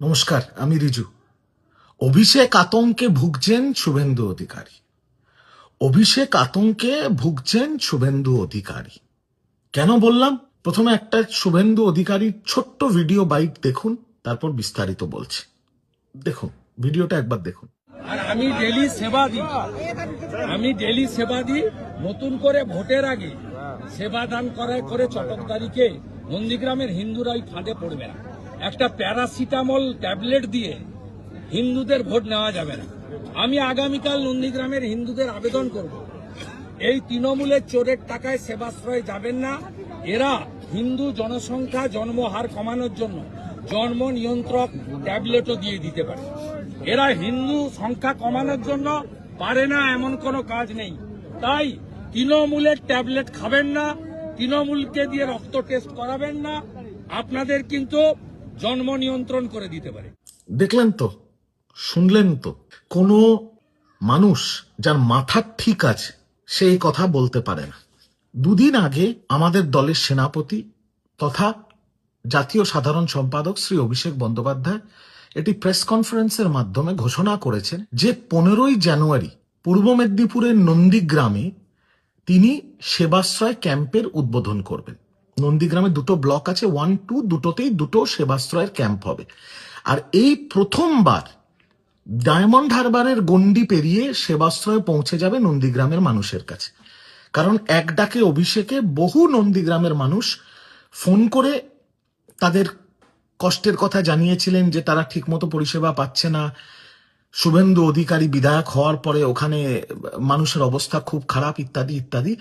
নমস্কার, আমি রিজু। অভিষেক আতঙ্কে ভুগছেন শুভেন্দু অধিকারী। অভিষেক আতঙ্কে ভুগছেন শুভেন্দু অধিকারী। কেন বললাম? প্রথমে একটা শুভেন্দু অধিকারীর ছোট্ট ভিডিও বাইট দেখুন, তারপর বিস্তারিত বলছি। দেখুন ভিডিওটা একবার দেখুন। আর আমি ডেলি সেবা দিই নতুন করে ভোটের আগে সেবা দান করে চটকদারিকে নন্দীগ্রামের হিন্দুরা ওই ফাঁদে পড়বে না। একটা প্যারাসিটামল ট্যাবলেট দিয়ে হিন্দুদের ভোট নেওয়া যাবে না। আমি আগামীকাল নন্দীগ্রামের হিন্দুদের আবেদন করব, এই তৃণমূলের চোরের টাকায় সেবাশ্রয়ে যাবেন না। এরা হিন্দু জনসংখ্যা জন্মহার কমানোর জন্য জন্ম নিয়ন্ত্রক ট্যাবলেটও দিয়ে দিতে পারে। এরা হিন্দু সংখ্যা কমানোর জন্য পারে না, এমন কোনো কাজ নেই। তাই তৃণমূলের ট্যাবলেট খাবেন না, তৃণমূলকে দিয়ে রক্ত টেস্ট করাবেন না, আপনাদের কিন্তু জন্ম নিয়ন্ত্রণ করে দিতে পারে। দেখলেন তো, শুনলেন তো? কোনো মানুষ যার মাথা ঠিক আছে সেই কথা বলতে পারে না। দুদিন আগে আমাদের দলের সেনাপতি তথা জাতীয় সাধারণ সম্পাদক শ্রী অভিষেক বন্দ্যোপাধ্যায় এটি প্রেস কনফারেন্সের মাধ্যমে ঘোষণা করেছেন যে 15ই জানুয়ারি পূর্ব মেদিনীপুরের নন্দীগ্রামে তিনি সেবাশ্রয় ক্যাম্পের উদ্বোধন করবেন। নন্দীগ্রামে দুটো ব্লক আছে, 1, 2, দুটোতেই দুটো সেবাশ্রয়ের ক্যাম্প হবে। আর এই প্রথমবার ডায়মন্ড হারবারের গণ্ডি পেরিয়ে সেবাশ্রয় পৌঁছে যাবে নন্দীগ্রামের মানুষের কাছে। কারণ এক ডাকে অভিষেকে বহু নন্দীগ্রামের মানুষ ফোন করে তাদের কষ্টের কথা জানিয়েছিলেন যে তারা ঠিকমতো পরিষেবা পাচ্ছে না। শুভেন্দু অধিকারী বিধায়ক হওয়ার পরে ওখানে মানুষের অবস্থা খুব খারাপ, ইত্যাদি ইত্যাদি।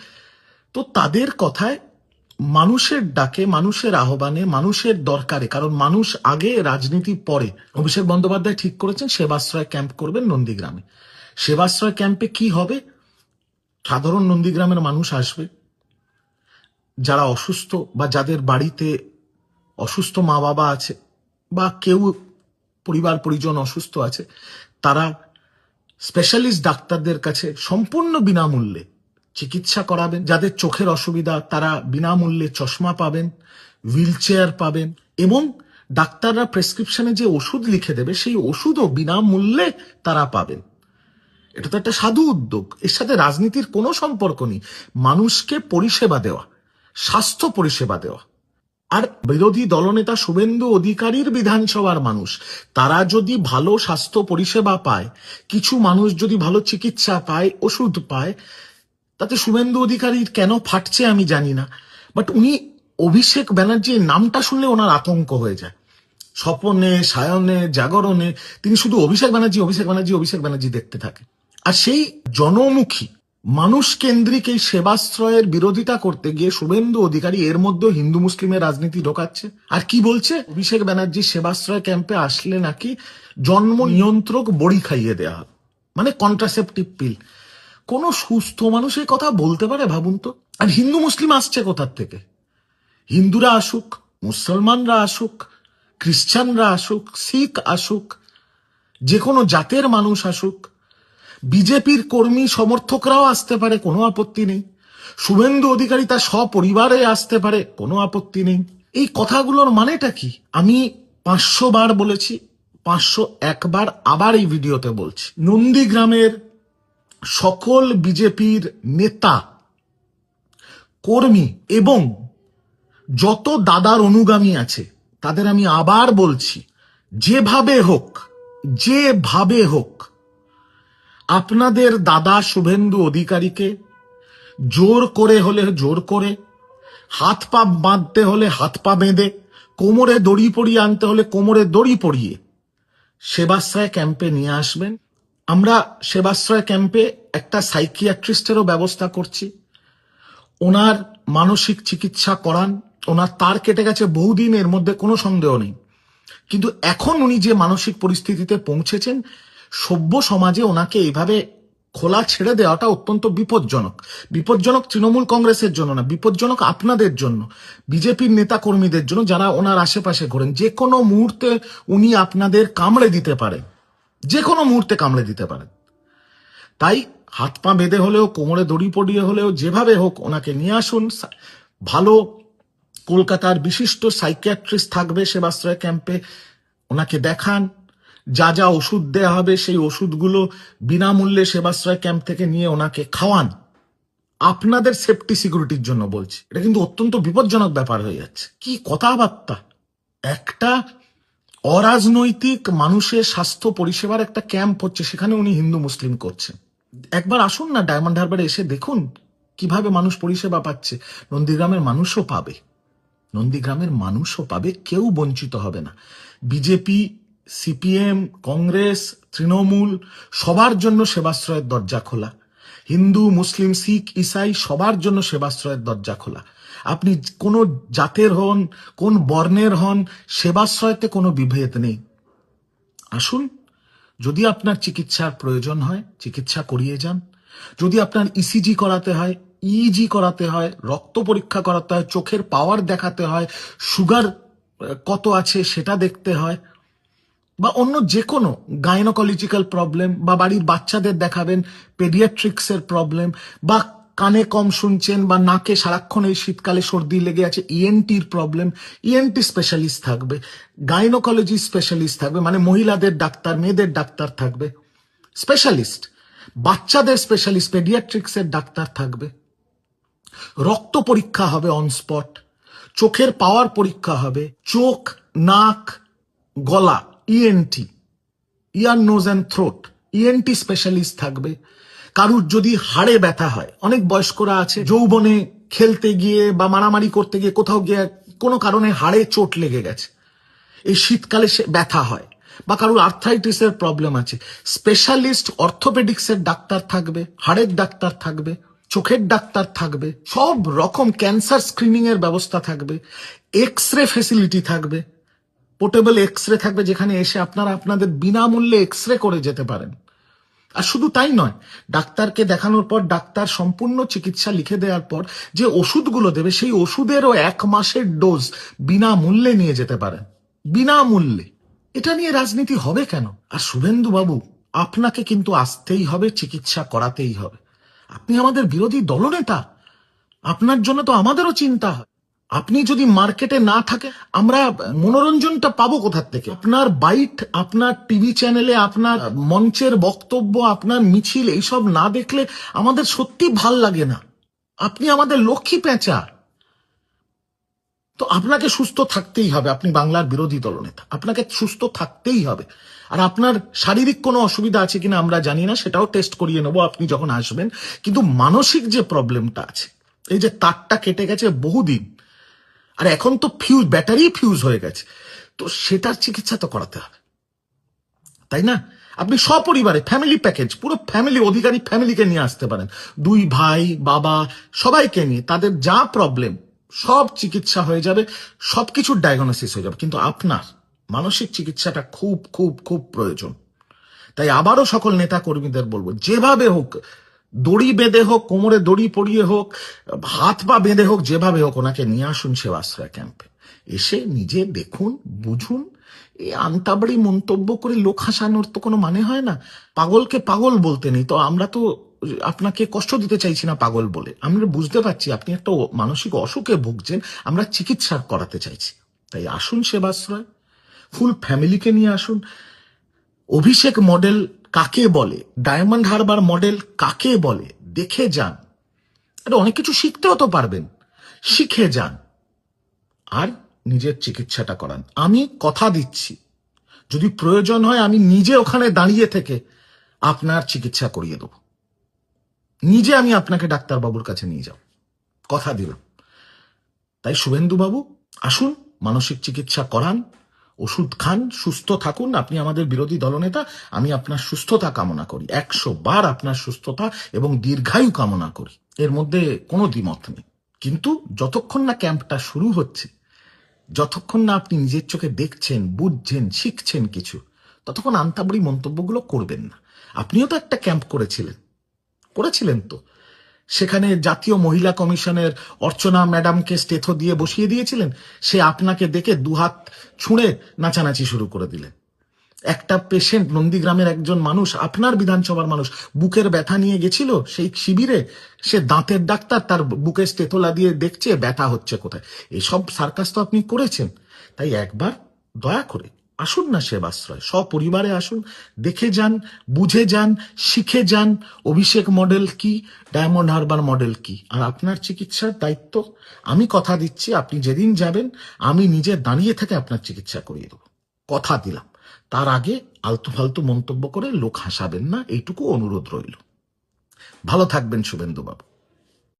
তো তাদের কথায়, মানুষের ডাকে, মানুষের আহ্বানে, মানুষের দরকারে, কারণ মানুষ আগে রাজনীতি পরে, অভিষেক বন্দ্যোপাধ্যায় ঠিক করেছেন সেবাশ্রয় ক্যাম্প করবেন নন্দীগ্রামে। সেবাশ্রয় ক্যাম্পে কি হবে? সাধারণ নন্দীগ্রামের মানুষ আসবে, যারা অসুস্থ বা যাদের বাড়িতে অসুস্থ মা বাবা আছে বা কেউ পরিবার পরিজন অসুস্থ আছে, তারা স্পেশালিস্ট ডাক্তারদের কাছে সম্পূর্ণ বিনামূল্যে চিকিৎসা করাবেন। যাদের চোখের অসুবিধা তারা বিনামূল্যে চশমা পাবেন, হুইল চেয়ার পাবেন, এবং ডাক্তাররা প্রেসক্রিপশনে যে ওষুধ লিখে দেবে সেই ওষুধও বিনামূল্যে তারা পাবেন। এটা তো একটা সাধু উদ্যোগ, এর সাথে রাজনীতির কোনো সম্পর্ক নেই। মানুষকে পরিষেবা দেওয়া, স্বাস্থ্য পরিষেবা দেওয়া। আর বিরোধী দলনেতা শুভেন্দু অধিকারীর বিধানসভার মানুষ, তারা যদি ভালো স্বাস্থ্য পরিষেবা পায়, কিছু মানুষ যদি ভালো চিকিৎসা পায়, ওষুধ পায়, তাতে শুভেন্দু অধিকারীর কেন ফাটছে আমি জানি না। বাট উনি অভিষেক ব্যানার্জির নামটা শুনলে ওনার আতঙ্ক হয়ে যায়। স্বপনে, সায়নে, জাগরণে তিনি শুধু অভিষেক ব্যানার্জি, অভিষেক ব্যানার্জি, অভিষেক ব্যানার্জি দেখতে থাকে। আর সেই জনমুখী মানুষ কেন্দ্রিক এই সেবাশ্রয়ের বিরোধিতা করতে গিয়ে শুভেন্দু অধিকারী এর মধ্যে হিন্দু মুসলিমের রাজনীতি ঢোকাচ্ছে। আর কি বলছে? অভিষেক ব্যানার্জি সেবাশ্রয় ক্যাম্পে আসলে নাকি জন্ম নিয়ন্ত্রক বড়ি খাইয়ে দেওয়া হবে, মানে কন্ট্রাসেপটিভ পিল। কোন সুস্থ মানুষ এই কথা বলতে পারে? ভাবুন তো। আর হিন্দু মুসলিম আসছে কোথার থেকে? হিন্দুরা আসুক, মুসলমানরা আসুক, খ্রিস্টানরা আসুক, শিখ আসুক, যে কোনো জাতের মানুষ আসুক, বিজেপির কর্মী সমর্থকরাও আসতে পারে, কোনো আপত্তি নেই। শুভেন্দু অধিকারী তার সপরিবারে আসতে পারে, কোনো আপত্তি নেই। এই কথাগুলোর মানেটা কি? আমি 500 বার বলেছি, 501 বার আবার এই ভিডিওতে বলছি। নন্দীগ্রামের সকল বিজেপির নেতা কর্মী এবং যত দাদার অনুগামী আছে তাদের আমি আবার বলছি, যেভাবে হোক আপনাদের দাদা শুভেন্দু অধিকারীকে জোর করে হলে জোর করে, হাত পা বাঁধতে হলে হাত পা বেঁধে, কোমরে দড়ি পরিয়ে আনতে হলে কোমরে দড়ি পরিয়ে সেবাশ্রয় ক্যাম্পে নিয়ে আসবেন। আমরা সেবাশ্রয় ক্যাম্পে একটা সাইকিয়াট্রিস্টেরও ব্যবস্থা করছি। ওনার মানসিক চিকিৎসা করান, ওনার তার কেটে গেছে বহুদিন, এর মধ্যে কোনো সন্দেহ নেই। কিন্তু এখন উনি যে মানসিক পরিস্থিতিতে পৌঁছেছেন, সভ্য সমাজে ওনাকে এইভাবে খোলা ছেড়ে দেওয়াটা অত্যন্ত বিপজ্জনক। বিপজ্জনক তৃণমূল কংগ্রেসের জন্য না, বিপজ্জনক আপনাদের জন্য, বিজেপির নেতা কর্মীদের জন্য, যারা ওনার আশেপাশে ঘোরেন। যে কোনো মুহূর্তে উনি আপনাদের কামড়ে দিতে পারেন, যে কোনো মুহূর্তে কামড়ে দিতে পারেন। তাই হাত পা বেঁধে হলেও, কোমরে দড়ি পরিয়ে হলেও, যেভাবে হোক ওনাকে নিয়ে আসুন। ভালো কলকাতার বিশিষ্ট সাইকিয়াট্রিস্ট থাকবে সেবাশ্রয় ক্যাম্পে, ওনাকে দেখান, যা যা ওষুধ দেয়া হবে সেই ওষুধগুলো বিনামূল্যে সেবাশ্রয় ক্যাম্প থেকে নিয়ে ওনাকে খাওয়ান। আপনাদের সেফটি সিকিউরিটির জন্য বলছি, এটা কিন্তু অত্যন্ত বিপজ্জনক ব্যাপার হয়ে যাচ্ছে। কি কথাবার্তা! একটা অরাজনৈতিক মানুষের স্বাস্থ্য পরিষেবার একটা ক্যাম্প হচ্ছে, সেখানে উনি হিন্দু মুসলিম করছেন। একবার আসুন না ডায়মন্ড হারবারে এসে দেখুন কিভাবে মানুষ পরিষেবা পাচ্ছে। নন্দীগ্রামের মানুষও পাবে, নন্দীগ্রামের মানুষও পাবে, কেউ বঞ্চিত হবে না। বিজেপি, সিপিএম, কংগ্রেস, তৃণমূল সবার জন্য সেবাশ্রয়ের দরজা খোলা। হিন্দু, মুসলিম, শিখ, ইসাই সবার জন্য সেবাশ্রয়ের দরজা খোলা। আপনি কোন জাতের হন, কোন বর্ণের হন, সেবাশ্রয়তে কোনো বিভেদ নেই। আসুন, যদি আপনার চিকিৎসার প্রয়োজন হয় চিকিৎসা করিয়ে যান। যদি আপনার ইসিজি করাতে হয়, ইইজি করাতে হয়, রক্ত পরীক্ষা করাতে হয়, চোখের পাওয়ার দেখাতে হয়, সুগার কত আছে সেটা দেখতে হয়, বা অন্য যে কোনো গাইনোকোলজিক্যাল প্রবলেম, বা বাড়ির বাচ্চাদের দেখাবেন পেডিয়াট্রিক্সের প্রবলেম, বা কানে কম শুনছেন বা নাকে সারাক্ষণ এই শীতকালে সর্দি লেগে আছে, ইএনটির প্রবলেম, ইএনটি স্পেশালিস্ট থাকবে, গাইনোকোলজি স্পেশালিস্ট থাকবে, মানে মহিলাদের ডাক্তার, মেয়েদের ডাক্তার থাকবে স্পেশালিস্ট, বাচ্চাদের স্পেশালিস্ট পেডিয়াট্রিক্সের ডাক্তার থাকবে, রক্ত পরীক্ষা হবে অন স্পট, চোখের পাওয়ার পরীক্ষা হবে, চোখ, নাক, গলা, ENT, ear nose and throat, ENT specialist থাকবে। কারুর যদি হাড়ে ব্যথা হয়, অনেক বয়স্করা আছে যৌবনে খেলতে গিয়ে বা মারামারি করতে গিয়ে কোথাও গিয়ে কোনো কারণে হাড়ে চোট লেগে গেছে, এই শীতকালে সে ব্যথা হয়, বা কারুর আর্থ্রাইটিসের প্রবলেম আছে, স্পেশালিস্ট অর্থোপেডিক্সের ডাক্তার থাকবে, হাড়ের ডাক্তার থাকবে, চোখের ডাক্তার থাকবে, সব রকম ক্যান্সার স্ক্রিনিং এর ব্যবস্থা থাকবে, এক্স রে ফেসিলিটি থাকবে, পোর্টেবল এক্স রে থাকবে, যেখানে এসে আপনারা আপনাদের বিনামূল্যে এক্স রে করে যেতে পারেন। আর শুধু তাই নয়, ডাক্তারকে দেখানোর পর ডাক্তার সম্পূর্ণ চিকিৎসা লিখে দেওয়ার পর যে ওষুধগুলো দেবে সেই ওষুধেরও 1 মাসের ডোজ বিনামূল্যে নিয়ে যেতে পারেন, বিনামূল্যে। এটা নিয়ে রাজনীতি হবে কেন? আর শুভেন্দু বাবু, আপনাকে কিন্তু আসতেই হবে, চিকিৎসা করাতেই হবে। আপনি আমাদের বিরোধী দলনেতা, আপনার জন্য তো আমাদেরও চিন্তা হয়। আপনি যদি মার্কেটে না থাকে, আমরা মনোরঞ্জনটা পাবো কোথার থেকে? আপনার বাইট, আপনার টিভি চ্যানেলে, আপনার মঞ্চের বক্তব্য, আপনার মিছিল এইসব না দেখলে আমাদের সত্যি ভাল লাগে না। আপনি আমাদের লক্ষ্মী পেঁচা। তো আপনাকে সুস্থ থাকতেই হবে, আপনি বাংলার বিরোধী দলনেতা, আপনাকে সুস্থ থাকতেই হবে। আর আপনার শারীরিক কোনো অসুবিধা আছে কিনা আমরা জানি না, সেটাও টেস্ট করিয়ে নেবো আপনি যখন আসবেন। কিন্তু মানসিক যে প্রবলেমটা আছে, এই যে তারটা কেটে গেছে বহুদিন, আর এখন তো ফিউজ, ব্যাটারি ফিউজ হয়ে গেছে, তো সেটার চিকিৎসা তো করাতে হবে, তাই না? আপনি সপরিবারে ফ্যামিলি প্যাকেজ, পুরো ফ্যামিলি, অধিকারী ফ্যামিলিকে নিয়ে আসতে পারেন, 2 ভাই, বাবা, সবাইকে নিয়ে, তাদের যা প্রবলেম সব চিকিৎসা হয়ে যাবে, সবকিছুর ডায়াগনোসিস হয়ে যাবে। কিন্তু আপনার মানসিক চিকিৎসাটা খুব খুব খুব প্রয়োজন। তাই আবারও সকল নেতা কর্মীদের বলবো, যেভাবে হোক, দড়ি বেঁধে হোক, কোমরে দড়ি পরিয়ে হোক, হাত পা বেঁধে হোক, যেভাবে হোক ওনাকে নিয়ে আসুন সেবাশ্রয় ক্যাম্পে। এসে নিজে দেখুন, বুঝুন। এই আন্তাবাড়ি মন্তব্য করে লোক হাসানোর তো কোনো মানে হয় না। পাগলকে পাগল বলতে নেই তো, আমরা তো আপনাকে কষ্ট দিতে চাইছি না পাগল বলে। আমরা বুঝতে পারছি আপনি একটা মানসিক অসুখে ভুগছেন, আমরা চিকিৎসা করাতে চাইছি। তাই আসুন সেবাশ্রয়, ফুল ফ্যামিলিকে নিয়ে আসুন। অভিষেক মডেল কাকে বলে, ডায়মন্ড হারবার মডেল কাকে বলে দেখে যান। আরে অনেক কিছু শিখতেও তো পারবেন, শিখে যান আর নিজের চিকিৎসাটা করান। আমি কথা দিচ্ছি, যদি প্রয়োজন হয় আমি নিজে ওখানে দাঁড়িয়ে থেকে আপনার চিকিৎসা করিয়ে দেব, নিজে আমি আপনাকে ডাক্তারবাবুর কাছে নিয়ে যাব, কথা দিলাম। তাই শুভেন্দু বাবু আসুন, মানসিক চিকিৎসা করান, ওষুধ খান, সুস্থ থাকুন। আপনি আমাদের বিরোধী দলনেতা, আমি আপনার সুস্থতা কামনা করি, 100 বার আপনার সুস্থতা এবং দীর্ঘায়ু কামনা করি, এর মধ্যে কোনো দ্বিমত নেই। কিন্তু যতক্ষণ না ক্যাম্পটা শুরু হচ্ছে, যতক্ষণ না আপনি নিজের চোখে দেখছেন, বুঝছেন, শিখছেন কিছু, ততক্ষণ আন্তাবড়ি মন্তব্যগুলো করবেন না। আপনিও তো একটা ক্যাম্প করেছিলেন তো, সেখানে জাতীয় মহিলা কমিশনের অর্চনা ম্যাডামকে স্টেথো দিয়ে বসিয়ে দিয়েছিলেন, সে আপনাকে দেখে 2 হাত ছুঁড়ে নাচানাচি শুরু করে দিলেন। একটা পেশেন্ট, নন্দীগ্রামের একজন মানুষ, আপনার বিধানসভার মানুষ, বুকের ব্যথা নিয়ে গেছিল সেই শিবিরে, সে দাঁতের ডাক্তার, তার বুকে স্টেথোলা দিয়ে দেখছে ব্যথা হচ্ছে কোথায়। এসব সার্কাস তো আপনি করেছেন। তাই একবার দয়া করে আসুন না সেবাশ্রয়, সপরিবারে আসুন, দেখে যান, বুঝে যান, শিখে যান অভিষেক মডেল কি, ডায়মন্ড হারবার মডেল কি। আর আপনার চিকিৎসার দায়িত্ব আমি কথা দিচ্ছি, আপনি যেদিন যাবেন আমি নিজে দাঁড়িয়ে থেকে আপনার চিকিৎসা করিয়ে দেবো, কথা দিলাম। তার আগে আলতু ফালতু মন্তব্য করে লোক হাসাবেন না, এইটুকু অনুরোধ রইল। ভালো থাকবেন শুভেন্দু বাবু।